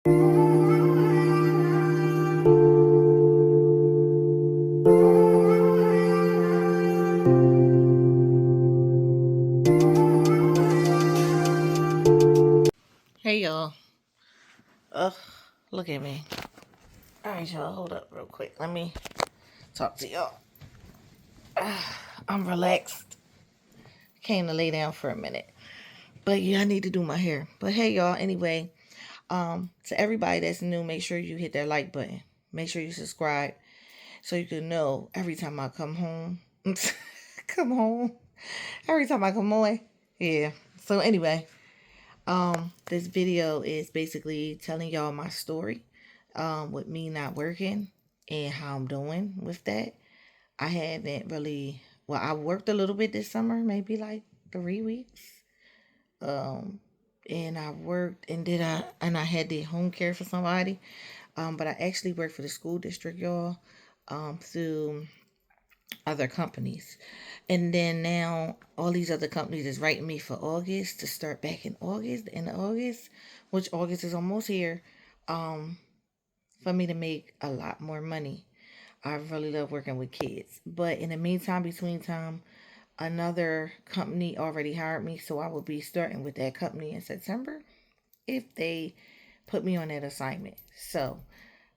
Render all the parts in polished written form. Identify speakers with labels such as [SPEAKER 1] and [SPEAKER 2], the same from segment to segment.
[SPEAKER 1] Hey y'all. Ugh, look at me. Alright, y'all, hold up real quick. Let me talk to y'all. I'm relaxed. Came to lay down for a minute. But yeah, I need to do my hair. But hey y'all, anyway, to everybody that's new, make sure you hit that like button. Make sure you subscribe so you can know every time I come home. Come home. Every time I come on. Yeah. So anyway, this video is basically telling y'all my story with me not working and how I'm doing with that. I haven't really, well, I worked a little bit this summer, maybe like 3 weeks. And I worked and I had the home care for somebody. But I actually worked for the school district, y'all, through other companies. And then now all these other companies is writing me for August to start back in August, the end of August, which August is almost here, for me to make a lot more money. I really love working with kids. But in the meantime, between time, another company already hired me, so I will be starting with that company in September if they put me on that assignment. So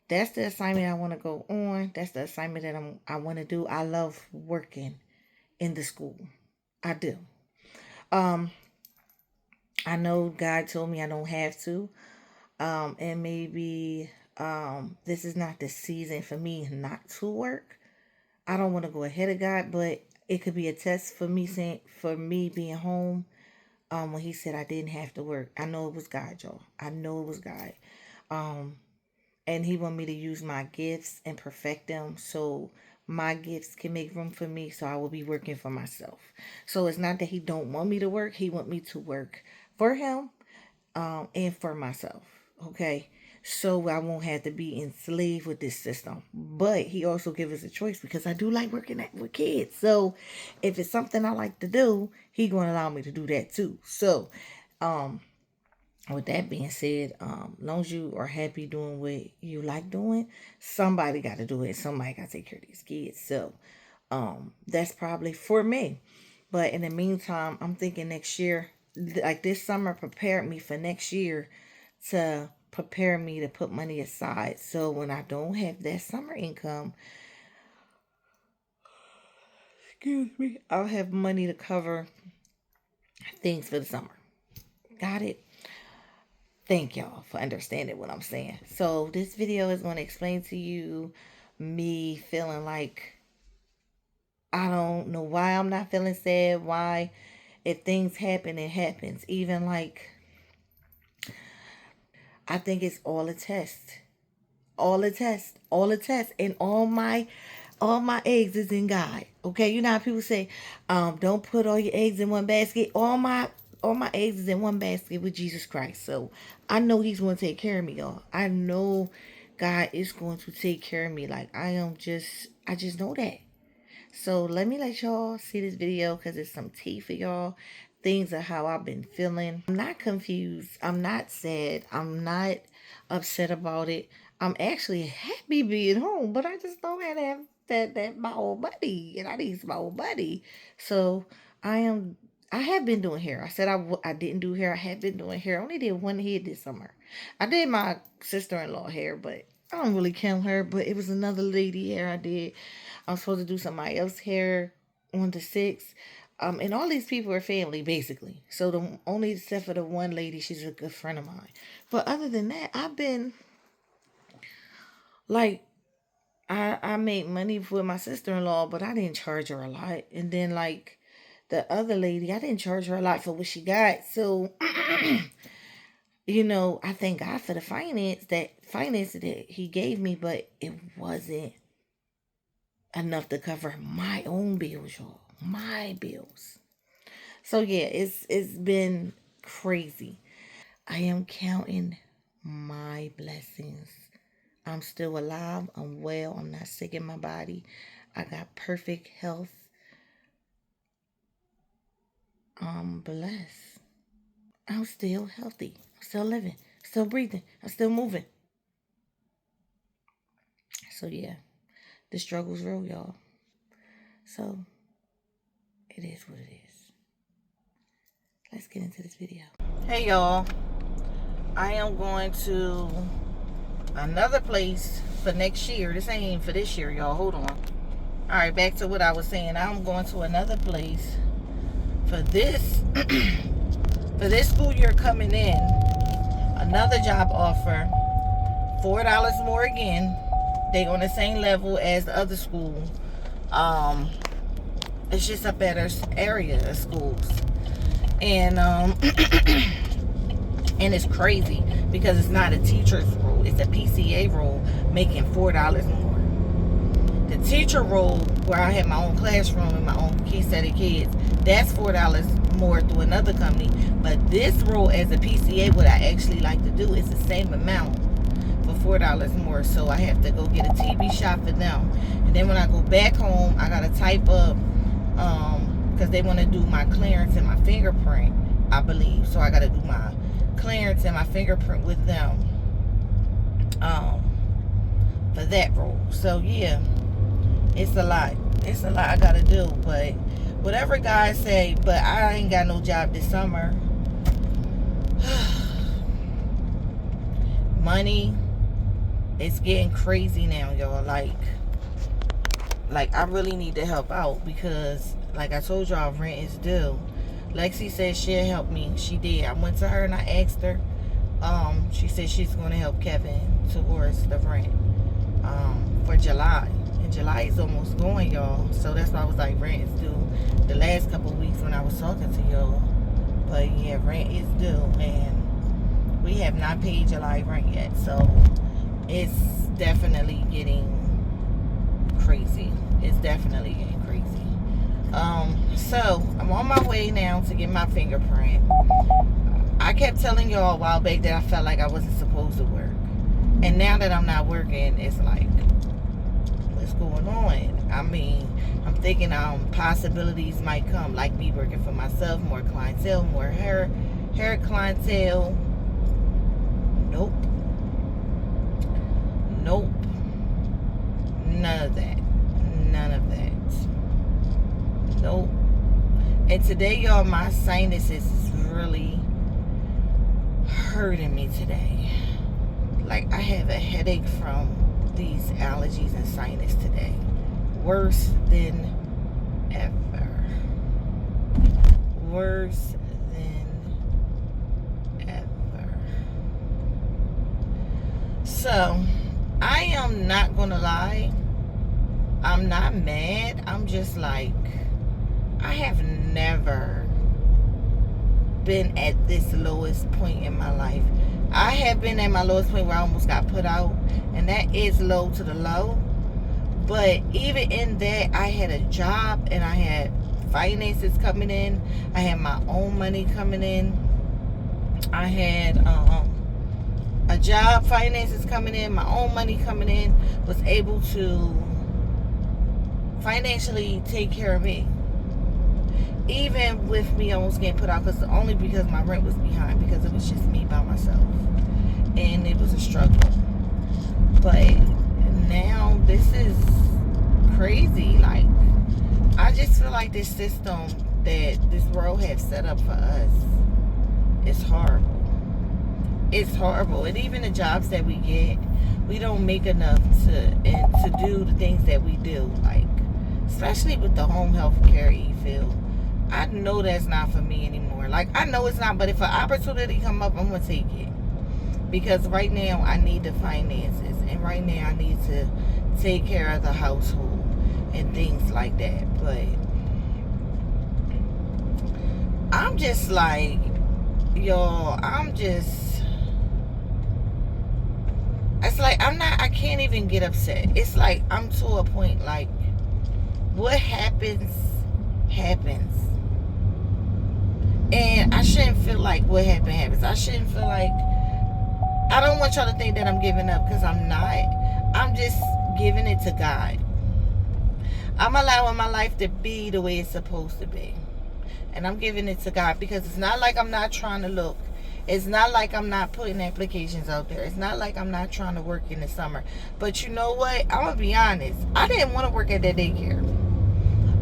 [SPEAKER 1] that's the assignment I want to go on. That's the assignment that I want to do. I love working in the school. I do. Um, I know God told me I don't have to. And maybe this is not the season for me not to work. I don't want to go ahead of God, but it could be a test for me saying for me being home. When He said I didn't have to work, I know it was God, y'all. I know it was God. Um, and He want me to use my gifts and perfect them so my gifts can make room for me. So I will be working for myself. So it's not that He don't want me to work. He want me to work for Him, and for myself. Okay. So I won't have to be enslaved with this system. But He also gives us a choice because I do like working with kids. So if it's something I like to do, He gonna allow me to do that too. So with that being said, long as you are happy doing what you like doing, somebody got to do it. Somebody got to take care of these kids. So that's probably for me. But in the meantime, I'm thinking next year, like this summer prepared me for next year to prepare me to put money aside. So when I don't have that summer income, excuse me, I'll have money to cover things for the summer. Got it? Thank y'all for understanding what I'm saying. So this video is going to explain to you me feeling like I don't know why I'm not feeling sad, why if things happen, it happens. Even like I think it's all a test. All a test. All a test. And all my eggs is in God. Okay, you know how people say, don't put all your eggs in one basket. All my eggs is in one basket with Jesus Christ. So I know He's going to take care of me, y'all. I know God is going to take care of me. Like I just know that. So let me let y'all see this video because it's some tea for y'all. Things of how I've been feeling. I'm not confused. I'm not sad. I'm not upset about it. I'm actually happy being home, but I just don't have that my old buddy, and I need my old buddy. So I am. I have been doing hair. I said I didn't do hair. I have been doing hair. I only did one head this summer. I did my sister-in-law hair, but I don't really count her. But it was another lady hair I did. I'm supposed to do somebody else's hair on the 6th. And all these people are family, basically. So the only except for the one lady, she's a good friend of mine. But other than that, I've been like I made money with my sister in law, but I didn't charge her a lot. And then like the other lady, I didn't charge her a lot for what she got. So I thank God for the finance that He gave me, but it wasn't enough to cover my own bills, y'all. My bills. So yeah, it's been crazy. I am counting my blessings. I'm still alive. I'm well. I'm not sick in my body. I got perfect health. I'm blessed. I'm still healthy. I'm still living. Still breathing. I'm still moving. So yeah, the struggle's real, y'all. So it is what it is. Let's get into this video. Hey y'all, I am going to another place for next year. This ain't for this year, y'all. Hold on. All right, back to what I was saying. I'm going to another place for this for this school year coming in. Another job offer, $4 more again. They on the same level as the other school. It's just a better area of schools, and and it's crazy because it's not a teacher's role, it's a PCA role, making $4 more. The teacher role, where I had my own classroom and my own key set of kids, that's $4 more through another company. But this role as a PCA, what I actually like to do is the same amount for $4 more. So I have to go get a TV shot for them, and then when I go back home, I gotta type up because they want to do my clearance and my fingerprint, I believe. So I gotta do my clearance and my fingerprint with them for that role. So yeah, it's a lot I gotta do, but whatever guys say. But I ain't got no job this summer. Money, it's getting crazy now, y'all. Like I really need to help out because, like I told y'all, rent is due. Lexi said she'll help me. She did. I went to her and I asked her. She said she's going to help Kevin towards the rent for July. And July is almost going, y'all. So that's why I was like, rent is due the last couple of weeks when I was talking to y'all. But yeah, rent is due. And we have not paid July rent yet. So it's definitely getting crazy. It's definitely getting crazy. So I'm on my way now to get my fingerprint. I kept telling y'all a while back that I felt like I wasn't supposed to work, and now that I'm not working, it's like, what's going on? I mean, I'm thinking possibilities might come, like me working for myself, more clientele, more hair clientele. Nope. None of that. Nope. And today, y'all, my sinuses is really hurting me today. Like, I have a headache from these allergies and sinus today. Worse than ever. Worse than ever. So, I am not gonna lie. I'm not mad. I'm just like, I have never been at this lowest point in my life. I have been at my lowest point where I almost got put out, and that is low to the low. But even in that, I had a job and I had finances coming in. I had my own money coming in. I had a job, finances coming in, my own money coming in. Was able to financially take care of me, even with me almost getting put out, only because my rent was behind, because it was just me by myself, and it was a struggle. But now this is crazy. Like, I just feel like this system that this world has set up for us is horrible. It's horrible. And even the jobs that we get, we don't make enough to do the things that we do. Like, especially with the home health care field. I know that's not for me anymore. Like, I know it's not, but if an opportunity come up, I'm going to take it. Because right now, I need the finances. And right now, I need to take care of the household and things like that. But I'm just like, y'all, it's like, I can't even get upset. It's like, I'm to a point, like, what happens. And I shouldn't feel like what happens. I shouldn't feel like, I don't want y'all to think that I'm giving up, because I'm not. I'm just giving it to God. I'm allowing my life to be the way it's supposed to be. And I'm giving it to God, because it's not like I'm not trying to look It's not like I'm not putting applications out there. It's not like I'm not trying to work in the summer. But you know what? I'm gonna be honest. I didn't want to work at that daycare.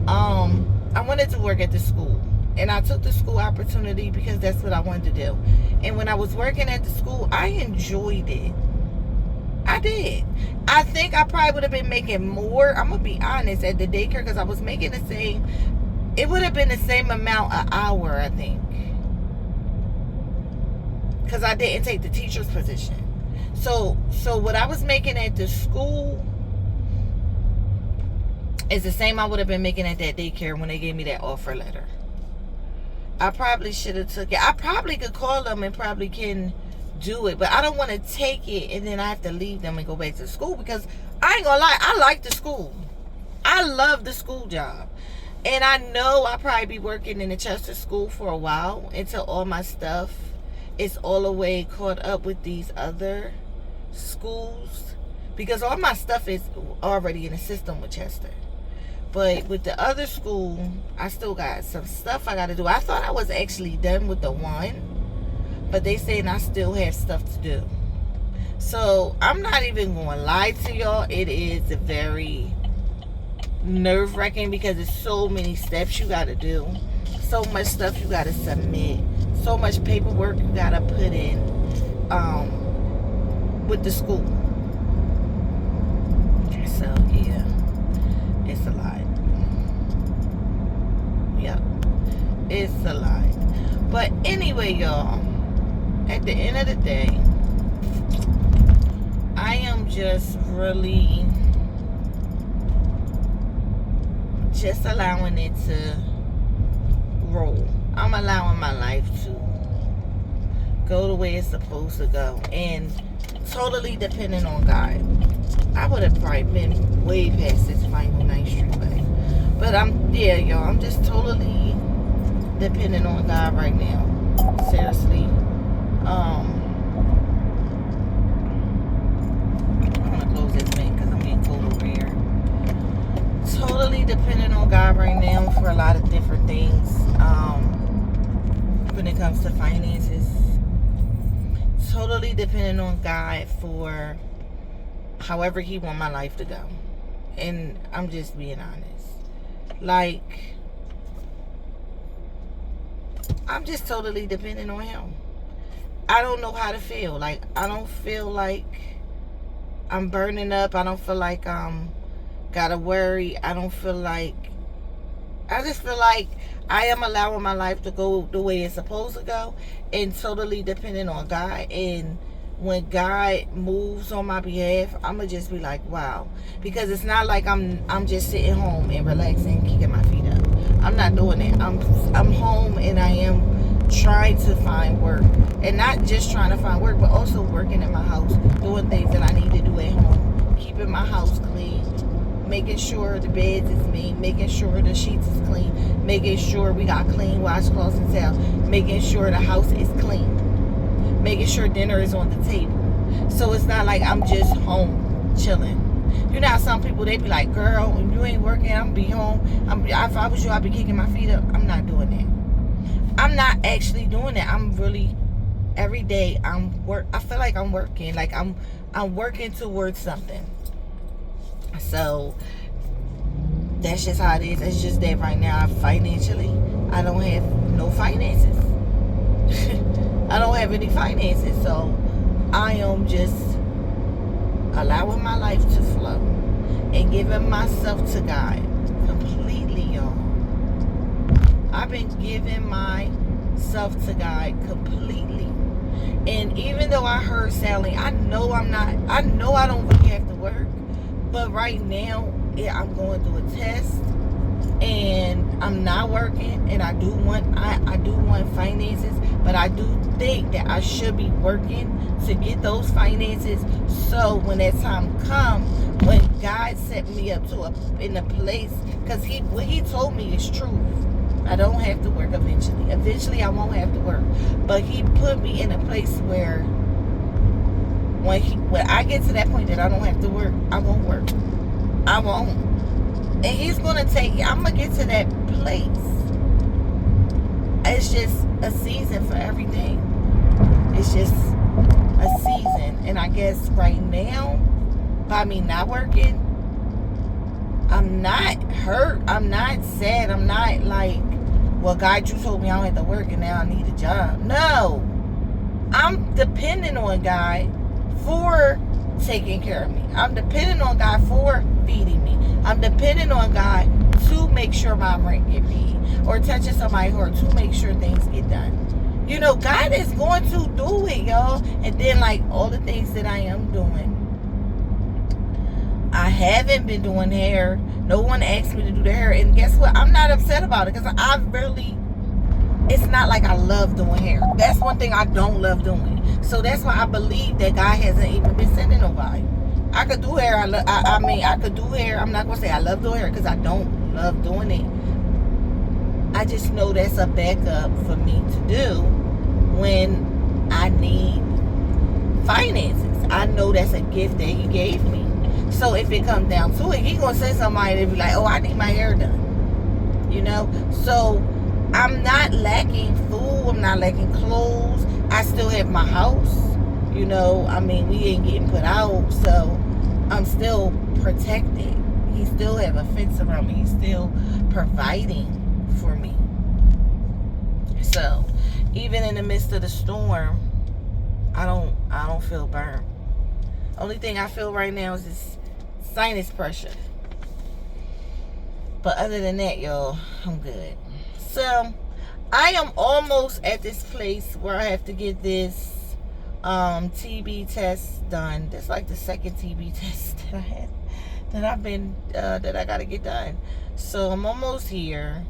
[SPEAKER 1] I wanted to work at the school. And I took the school opportunity because that's what I wanted to do. And when I was working at the school, I enjoyed it. I did. I think I probably would have been making more. I'm going to be honest, at the daycare, because I was making the same. It would have been the same amount an hour, I think. Because I didn't take the teacher's position. So what I was making at the school is the same I would have been making at that daycare when they gave me that offer letter. I probably should have took it. I probably could call them and probably can do it, but I don't want to take it and then I have to leave them and go back to school, because I ain't gonna lie, I like the school. I love the school job. And I know I'll probably be working in the Chester school for a while until all my stuff is all the way caught up with these other schools, because all my stuff is already in the system with Chester. But with the other school, I still got some stuff I got to do. I thought I was actually done with the one, but they saying I still have stuff to do. So I'm not even going to lie to y'all. It is very nerve-wracking because there's so many steps you got to do. So much stuff you got to submit. So much paperwork you got to put in with the school. So, yeah. It's a lot. Yep. It's a lot. But anyway, y'all, at the end of the day, I am just really just allowing it to roll. I'm allowing my life to go the way it's supposed to go. And totally depending on God. I would have probably been way past this final Ninth Street way. But y'all, I'm just totally depending on God right now. Seriously. I'm gonna close this vent because I'm getting cold over here. Totally dependent on God right now for a lot of different things. When it comes to finances. Totally dependent on God for however He want my life to go. And I'm just being honest. Like, I'm just totally dependent on Him. I don't know how to feel. Like, I don't feel like I'm burning up. I don't feel like I'm gotta worry. I don't feel like, I just feel like I am allowing my life to go the way it's supposed to go, and totally dependent on God. And when God moves on my behalf, I'ma just be like, wow. Because it's not like I'm just sitting home and relaxing, kicking my feet up. I'm not doing it. I'm home and I am trying to find work. And not just trying to find work, but also working in my house, doing things that I need to do at home, keeping my house clean, making sure the beds is made, making sure the sheets is clean, making sure we got clean washcloths and towels, making sure the house is clean, making sure dinner is on the table. So it's not like I'm just home chilling. You know how some people, they be like, girl, when you ain't working, I'm be home. If I was you, I'd be kicking my feet up. I'm not doing that. I'm not actually doing that. I'm really, every day I feel like I'm working. Like I'm working towards something. So that's just how it is. It's just that right now, financially, I don't have no finances. I don't have any finances. So I am just allowing my life to flow and giving myself to God completely, y'all. I've been giving myself to God completely. And even though I heard Sally, I know I don't really have to work. But right now, I'm going through a test, and I'm not working, and I do want finances, but I do think that I should be working to get those finances. So when that time comes, when God set me up in a place, because what He told me is true. I don't have to work eventually. Eventually, I won't have to work, but He put me in a place where when I get to that point that I don't have to work, I won't work. I won't. And He's going to I'm going to get to that place. It's just a season for everything. It's just a season. And I guess right now, by me not working, I'm not hurt. I'm not sad. I'm not like, well, God, you told me I don't have to work and now I need a job. No. I'm depending on God for taking care of me. I'm depending on God for feeding me. I'm depending on God to make sure my rent get paid, or touching somebody's heart to make sure things get done. You know, God is going to do it, y'all. And then, like, all the things that I am doing, I haven't been doing hair. No one asked me to do the hair. And guess what? I'm not upset about it, because I really, it's not like I love doing hair. That's one thing I don't love doing. So that's why I believe that God hasn't even been sending nobody. I could do hair. I mean, I could do hair. I'm not going to say I love doing hair, because I don't love doing it. I just know that's a backup for me to do when I need finances. I know that's a gift that He gave me. So if it comes down to it, He going to send somebody to be like, oh, I need my hair done. You know? So I'm not lacking food. I'm not lacking clothes. I still have my house. You know, I mean, we ain't getting put out. So I'm still protected. He still have a fence around me. He's still providing for me. So even in the midst of the storm, I don't feel burned. Only thing I feel right now is this sinus pressure. But other than that, y'all, I'm good. So I am almost at this place where I have to get this TB test done. That's like the second TB test that I had, that I gotta get done. So I'm almost here.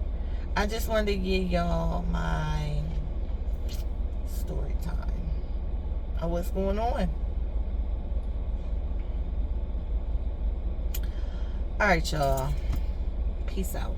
[SPEAKER 1] I just wanted to give y'all my story time of what's going on. All right, y'all. Peace out.